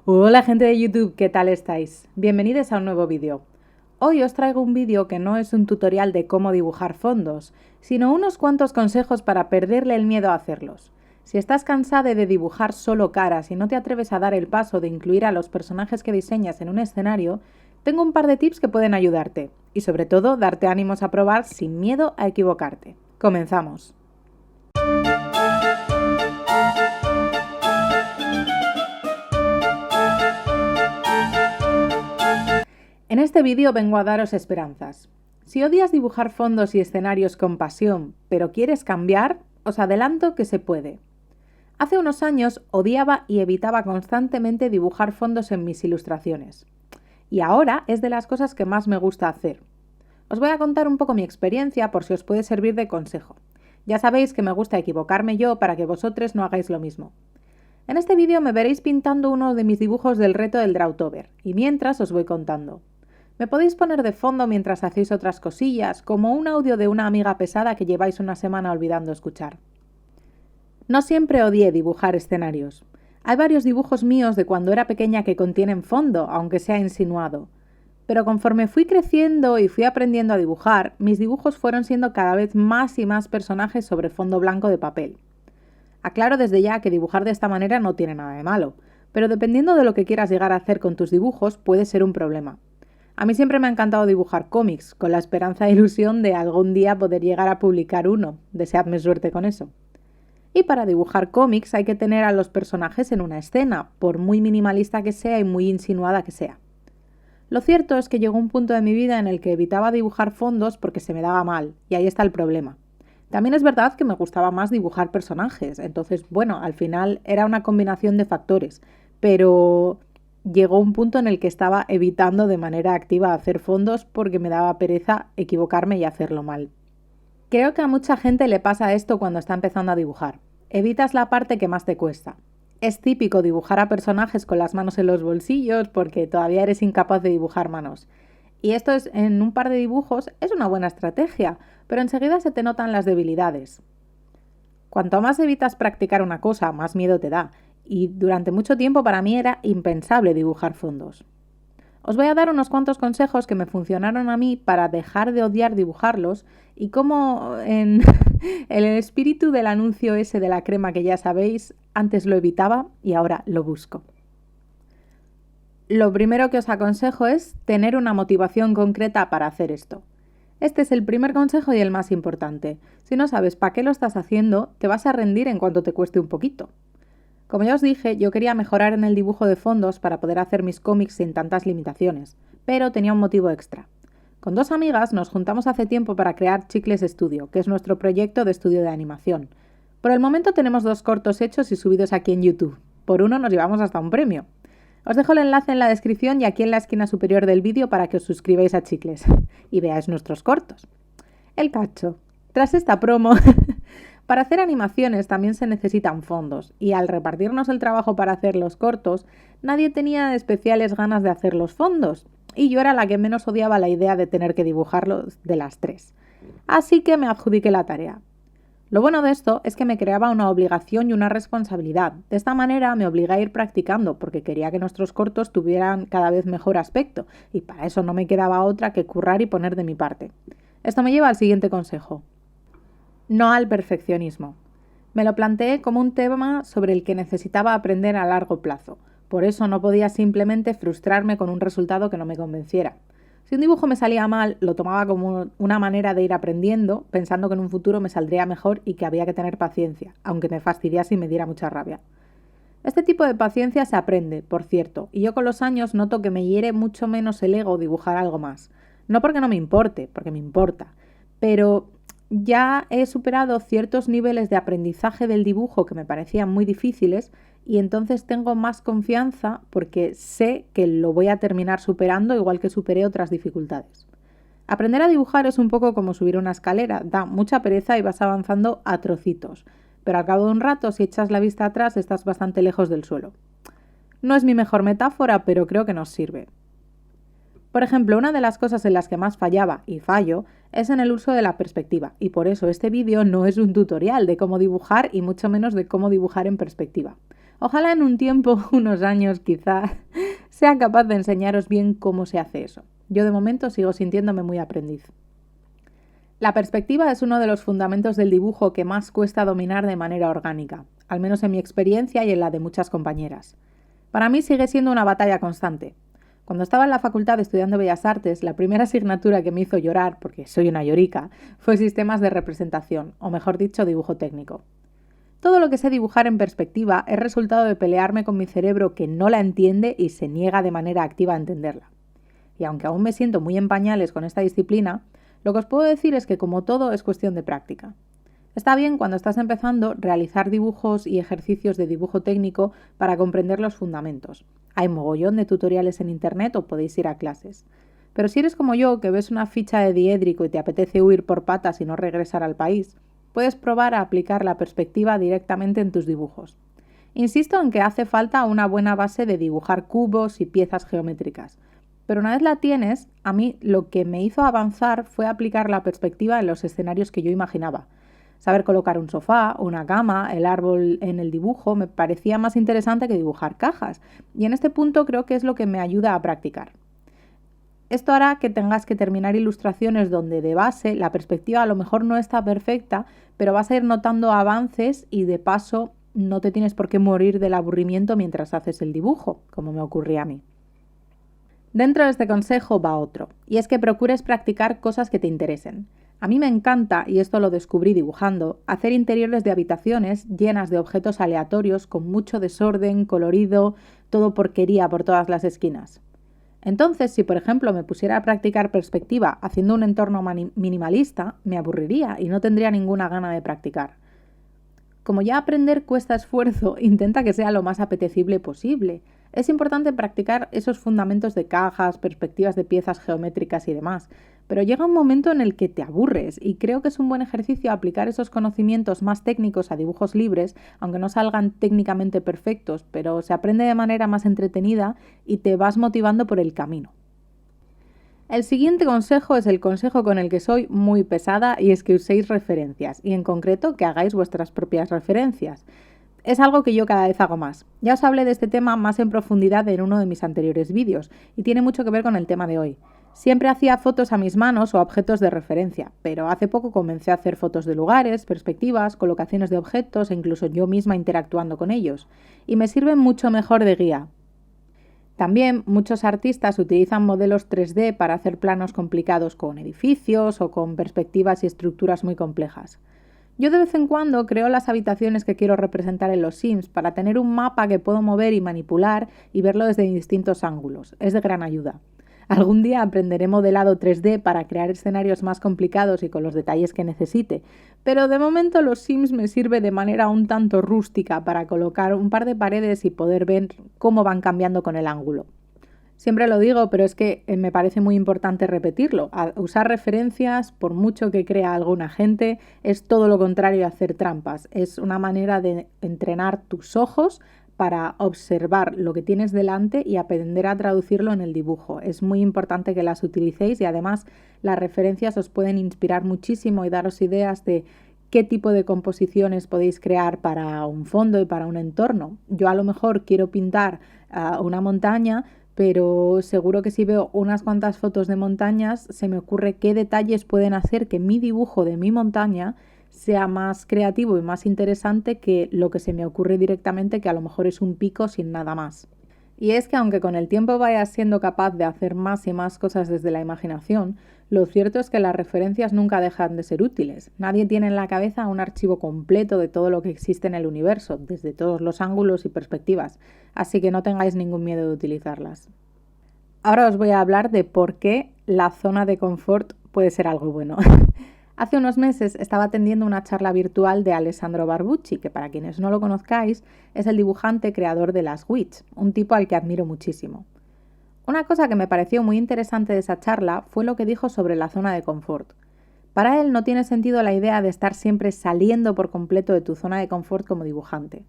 Hola gente de YouTube, ¿qué tal estáis? Bienvenidos a un nuevo vídeo. Hoy os traigo un vídeo que no es un tutorial de cómo dibujar fondos, sino unos cuantos consejos para perderle el miedo a hacerlos. Si estás cansada de dibujar solo caras y no te atreves a dar el paso de incluir a los personajes que diseñas en un escenario, tengo un par de tips que pueden ayudarte y sobre todo darte ánimos a probar sin miedo a equivocarte. Comenzamos. En este vídeo vengo a daros esperanzas. Si odias dibujar fondos y escenarios con pasión, pero quieres cambiar, os adelanto que se puede. Hace unos años odiaba y evitaba constantemente dibujar fondos en mis ilustraciones. Y ahora es de las cosas que más me gusta hacer. Os voy a contar un poco mi experiencia por si os puede servir de consejo. Ya sabéis que me gusta equivocarme yo para que vosotros no hagáis lo mismo. En este vídeo me veréis pintando uno de mis dibujos del reto del Drawtober, y mientras os voy contando. Me podéis poner de fondo mientras hacéis otras cosillas, como un audio de una amiga pesada que lleváis una semana olvidando escuchar. No siempre odié dibujar escenarios. Hay varios dibujos míos de cuando era pequeña que contienen fondo, aunque sea insinuado. Pero conforme fui creciendo y fui aprendiendo a dibujar, mis dibujos fueron siendo cada vez más y más personajes sobre fondo blanco de papel. Aclaro desde ya que dibujar de esta manera no tiene nada de malo, pero dependiendo de lo que quieras llegar a hacer con tus dibujos puede ser un problema. A mí siempre me ha encantado dibujar cómics, con la esperanza e ilusión de algún día poder llegar a publicar uno. Deseadme suerte con eso. Y para dibujar cómics hay que tener a los personajes en una escena, por muy minimalista que sea y muy insinuada que sea. Lo cierto es que llegó un punto de mi vida en el que evitaba dibujar fondos porque se me daba mal, y ahí está el problema. También es verdad que me gustaba más dibujar personajes, entonces, bueno, al final era una combinación de factores, pero llegó un punto en el que estaba evitando de manera activa hacer fondos porque me daba pereza equivocarme y hacerlo mal. Creo que a mucha gente le pasa esto cuando está empezando a dibujar. Evitas la parte que más te cuesta. Es típico dibujar a personajes con las manos en los bolsillos porque todavía eres incapaz de dibujar manos. Y esto es, en un par de dibujos es una buena estrategia, pero enseguida se te notan las debilidades. Cuanto más evitas practicar una cosa, más miedo te da, y durante mucho tiempo para mí era impensable dibujar fondos. Os voy a dar unos cuantos consejos que me funcionaron a mí para dejar de odiar dibujarlos y cómo en el espíritu del anuncio ese de la crema que ya sabéis, antes lo evitaba y ahora lo busco. Lo primero que os aconsejo es tener una motivación concreta para hacer esto. Este es el primer consejo y el más importante. Si no sabes para qué lo estás haciendo, te vas a rendir en cuanto te cueste un poquito. Como ya os dije, yo quería mejorar en el dibujo de fondos para poder hacer mis cómics sin tantas limitaciones, pero tenía un motivo extra. Con dos amigas nos juntamos hace tiempo para crear Chicles Studio, que es nuestro proyecto de estudio de animación. Por el momento tenemos 2 cortos hechos y subidos aquí en YouTube. Por uno nos llevamos hasta un premio. Os dejo el enlace en la descripción y aquí en la esquina superior del vídeo para que os suscribáis a Chicles y veáis nuestros cortos. El cacho. Tras esta promo, para hacer animaciones también se necesitan fondos y al repartirnos el trabajo para hacer los cortos, nadie tenía especiales ganas de hacer los fondos y yo era la que menos odiaba la idea de tener que dibujarlos de las 3. Así que me adjudiqué la tarea. Lo bueno de esto es que me creaba una obligación y una responsabilidad. De esta manera me obligué a ir practicando porque quería que nuestros cortos tuvieran cada vez mejor aspecto y para eso no me quedaba otra que currar y poner de mi parte. Esto me lleva al siguiente consejo. No al perfeccionismo. Me lo planteé como un tema sobre el que necesitaba aprender a largo plazo. Por eso no podía simplemente frustrarme con un resultado que no me convenciera. Si un dibujo me salía mal, lo tomaba como una manera de ir aprendiendo, pensando que en un futuro me saldría mejor y que había que tener paciencia, aunque me fastidiase y me diera mucha rabia. Este tipo de paciencia se aprende, por cierto, y yo con los años noto que me hiere mucho menos el ego dibujar algo más. No porque no me importe, porque me importa, pero ya he superado ciertos niveles de aprendizaje del dibujo que me parecían muy difíciles y entonces tengo más confianza porque sé que lo voy a terminar superando igual que superé otras dificultades. Aprender a dibujar es un poco como subir una escalera, da mucha pereza y vas avanzando a trocitos, pero al cabo de un rato, si echas la vista atrás, estás bastante lejos del suelo. No es mi mejor metáfora, pero creo que nos sirve. Por ejemplo, una de las cosas en las que más fallaba, y fallo, es en el uso de la perspectiva, y por eso este vídeo no es un tutorial de cómo dibujar y mucho menos de cómo dibujar en perspectiva. Ojalá en un tiempo, unos años quizá, sea capaz de enseñaros bien cómo se hace eso. Yo de momento sigo sintiéndome muy aprendiz. La perspectiva es uno de los fundamentos del dibujo que más cuesta dominar de manera orgánica, al menos en mi experiencia y en la de muchas compañeras. Para mí sigue siendo una batalla constante. Cuando estaba en la facultad estudiando Bellas Artes, la primera asignatura que me hizo llorar, porque soy una llorica, fue sistemas de representación, o mejor dicho, dibujo técnico. Todo lo que sé dibujar en perspectiva es resultado de pelearme con mi cerebro que no la entiende y se niega de manera activa a entenderla. Y aunque aún me siento muy en pañales con esta disciplina, lo que os puedo decir es que como todo es cuestión de práctica. Está bien cuando estás empezando realizar dibujos y ejercicios de dibujo técnico para comprender los fundamentos. Hay mogollón de tutoriales en internet o podéis ir a clases. Pero si eres como yo, que ves una ficha de diédrico y te apetece huir por patas y no regresar al país, puedes probar a aplicar la perspectiva directamente en tus dibujos. Insisto en que hace falta una buena base de dibujar cubos y piezas geométricas. Pero una vez la tienes, a mí lo que me hizo avanzar fue aplicar la perspectiva en los escenarios que yo imaginaba. Saber colocar un sofá, una cama, el árbol en el dibujo me parecía más interesante que dibujar cajas. Y en este punto creo que es lo que me ayuda a practicar. Esto hará que tengas que terminar ilustraciones donde de base la perspectiva a lo mejor no está perfecta, pero vas a ir notando avances y de paso no te tienes por qué morir del aburrimiento mientras haces el dibujo, como me ocurría a mí. Dentro de este consejo va otro, y es que procures practicar cosas que te interesen. A mí me encanta, y esto lo descubrí dibujando, hacer interiores de habitaciones llenas de objetos aleatorios con mucho desorden, colorido, todo porquería por todas las esquinas. Entonces, si por ejemplo me pusiera a practicar perspectiva haciendo un entorno minimalista, me aburriría y no tendría ninguna gana de practicar. Como ya aprender cuesta esfuerzo, intenta que sea lo más apetecible posible. Es importante practicar esos fundamentos de cajas, perspectivas de piezas geométricas y demás, pero llega un momento en el que te aburres y creo que es un buen ejercicio aplicar esos conocimientos más técnicos a dibujos libres, aunque no salgan técnicamente perfectos, pero se aprende de manera más entretenida y te vas motivando por el camino. El siguiente consejo es el consejo con el que soy muy pesada y es que uséis referencias y en concreto que hagáis vuestras propias referencias. Es algo que yo cada vez hago más. Ya os hablé de este tema más en profundidad en uno de mis anteriores vídeos y tiene mucho que ver con el tema de hoy. Siempre hacía fotos a mis manos o a objetos de referencia, pero hace poco comencé a hacer fotos de lugares, perspectivas, colocaciones de objetos e incluso yo misma interactuando con ellos. Y me sirven mucho mejor de guía. También muchos artistas utilizan modelos 3D para hacer planos complicados con edificios o con perspectivas y estructuras muy complejas. Yo de vez en cuando creo las habitaciones que quiero representar en los Sims para tener un mapa que puedo mover y manipular y verlo desde distintos ángulos. Es de gran ayuda. Algún día aprenderé modelado 3D para crear escenarios más complicados y con los detalles que necesite, pero de momento los Sims me sirve de manera un tanto rústica para colocar un par de paredes y poder ver cómo van cambiando con el ángulo. Siempre lo digo, pero es que me parece muy importante repetirlo. Usar referencias, por mucho que crea alguna gente, es todo lo contrario a hacer trampas. Es una manera de entrenar tus ojos para observar lo que tienes delante y aprender a traducirlo en el dibujo. Es muy importante que las utilicéis y además las referencias os pueden inspirar muchísimo y daros ideas de qué tipo de composiciones podéis crear para un fondo y para un entorno. Yo a lo mejor quiero pintar una montaña, pero seguro que si veo unas cuantas fotos de montañas se me ocurre qué detalles pueden hacer que mi dibujo de mi montaña sea más creativo y más interesante que lo que se me ocurre directamente, que a lo mejor es un pico sin nada más. Y es que aunque con el tiempo vayas siendo capaz de hacer más y más cosas desde la imaginación, lo cierto es que las referencias nunca dejan de ser útiles. Nadie tiene en la cabeza un archivo completo de todo lo que existe en el universo, desde todos los ángulos y perspectivas, así que no tengáis ningún miedo de utilizarlas. Ahora os voy a hablar de por qué la zona de confort puede ser algo bueno. Hace unos meses estaba atendiendo una charla virtual de Alessandro Barbucci, que para quienes no lo conozcáis es el dibujante creador de las Witch, un tipo al que admiro muchísimo. Una cosa que me pareció muy interesante de esa charla fue lo que dijo sobre la zona de confort. Para él no tiene sentido la idea de estar siempre saliendo por completo de tu zona de confort como dibujante.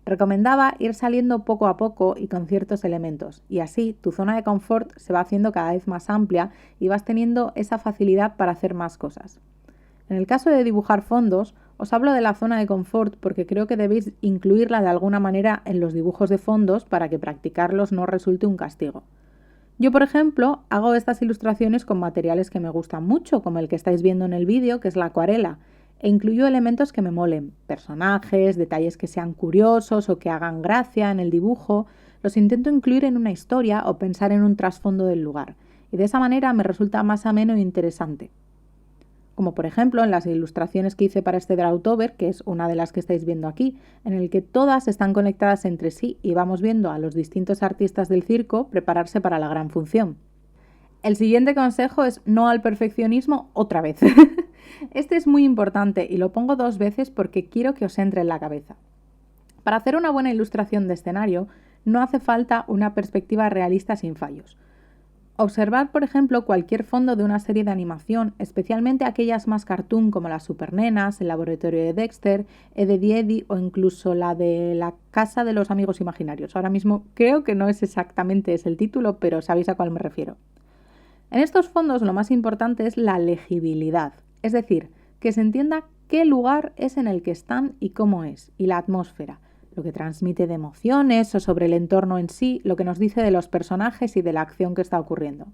Recomendaba ir saliendo poco a poco y con ciertos elementos, y así tu zona de confort se va haciendo cada vez más amplia y vas teniendo esa facilidad para hacer más cosas. En el caso de dibujar fondos, Os hablo de la zona de confort porque creo que debéis incluirla de alguna manera en los dibujos de fondos para que practicarlos no resulte un castigo. Yo, por ejemplo, hago estas ilustraciones con materiales que me gustan mucho, como el que estáis viendo en el vídeo, que es la acuarela, e incluyo elementos que me molen, personajes, detalles que sean curiosos o que hagan gracia en el dibujo, los intento incluir en una historia o pensar en un trasfondo del lugar, y de esa manera me resulta más ameno e interesante. Como por ejemplo en las ilustraciones que hice para este Drawtober, que es una de las que estáis viendo aquí, en el que todas están conectadas entre sí y vamos viendo a los distintos artistas del circo prepararse para la gran función. El siguiente consejo es no al perfeccionismo otra vez. Este es muy importante y lo pongo 2 veces porque quiero que os entre en la cabeza. Para hacer una buena ilustración de escenario no hace falta una perspectiva realista sin fallos. Observad, por ejemplo, cualquier fondo de una serie de animación, especialmente aquellas más cartoon como las Supernenas, El laboratorio de Dexter, Ed, Edd y Eddy o incluso la de La casa de los amigos imaginarios. Ahora mismo creo que no es exactamente ese el título, pero sabéis a cuál me refiero. En estos fondos lo más importante es la legibilidad, es decir, que se entienda qué lugar es en el que están y cómo es, y la atmósfera, lo que transmite de emociones o sobre el entorno en sí, lo que nos dice de los personajes y de la acción que está ocurriendo.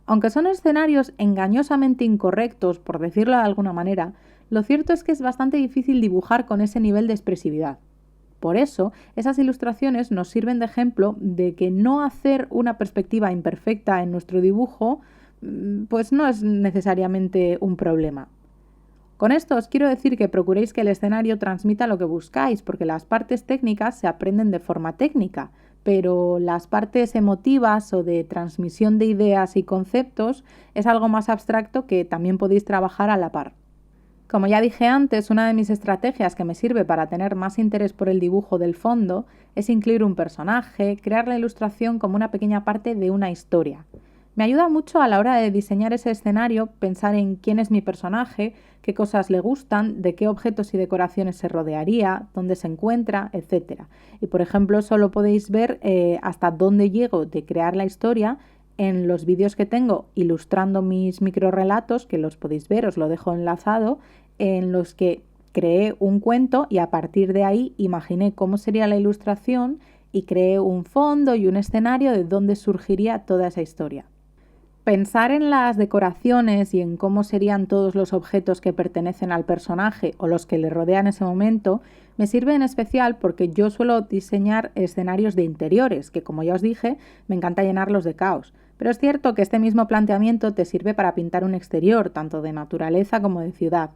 Aunque son escenarios engañosamente incorrectos, por decirlo de alguna manera, lo cierto es que es bastante difícil dibujar con ese nivel de expresividad. Por eso, esas ilustraciones nos sirven de ejemplo de que no hacer una perspectiva imperfecta en nuestro dibujo, pues no es necesariamente un problema. Con esto os quiero decir que procuréis que el escenario transmita lo que buscáis, porque las partes técnicas se aprenden de forma técnica, pero las partes emotivas o de transmisión de ideas y conceptos es algo más abstracto que también podéis trabajar a la par. Como ya dije antes, una de mis estrategias que me sirve para tener más interés por el dibujo del fondo es incluir un personaje, crear la ilustración como una pequeña parte de una historia. Me ayuda mucho a la hora de diseñar ese escenario pensar en quién es mi personaje, qué cosas le gustan, de qué objetos y decoraciones se rodearía, dónde se encuentra, etc. Y por ejemplo, solo podéis ver hasta dónde llego de crear la historia en los vídeos que tengo ilustrando mis microrelatos, que los podéis ver, os lo dejo enlazado, en los que creé un cuento y a partir de ahí imaginé cómo sería la ilustración y creé un fondo y un escenario de dónde surgiría toda esa historia. Pensar en las decoraciones y en cómo serían todos los objetos que pertenecen al personaje o los que le rodean en ese momento me sirve en especial porque yo suelo diseñar escenarios de interiores, que como ya os dije, me encanta llenarlos de caos. Pero es cierto que este mismo planteamiento te sirve para pintar un exterior, tanto de naturaleza como de ciudad.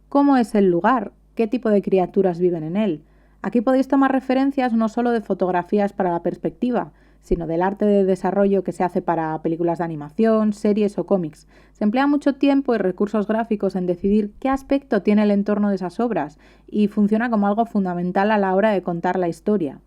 ¿Cómo es el lugar? ¿Qué tipo de criaturas viven en él? Aquí podéis tomar referencias no solo de fotografías para la perspectiva, sino del arte de desarrollo que se hace para películas de animación, series o cómics. Se emplea mucho tiempo y recursos gráficos en decidir qué aspecto tiene el entorno de esas obras y funciona como algo fundamental a la hora de contar la historia.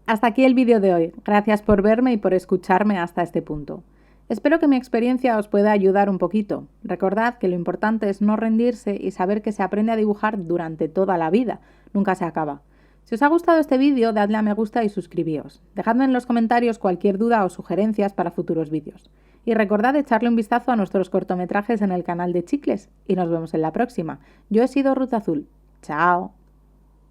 Hasta aquí el vídeo de hoy. Gracias por verme y por escucharme hasta este punto. Espero que mi experiencia os pueda ayudar un poquito. Recordad que lo importante es no rendirse y saber que se aprende a dibujar durante toda la vida. Nunca se acaba. Si os ha gustado este vídeo, dadle a me gusta y suscribíos. Dejadme en los comentarios cualquier duda o sugerencias para futuros vídeos. Y recordad echarle un vistazo a nuestros cortometrajes en el canal de Chicles. Y nos vemos en la próxima. Yo he sido Ruth Azul. ¡Chao!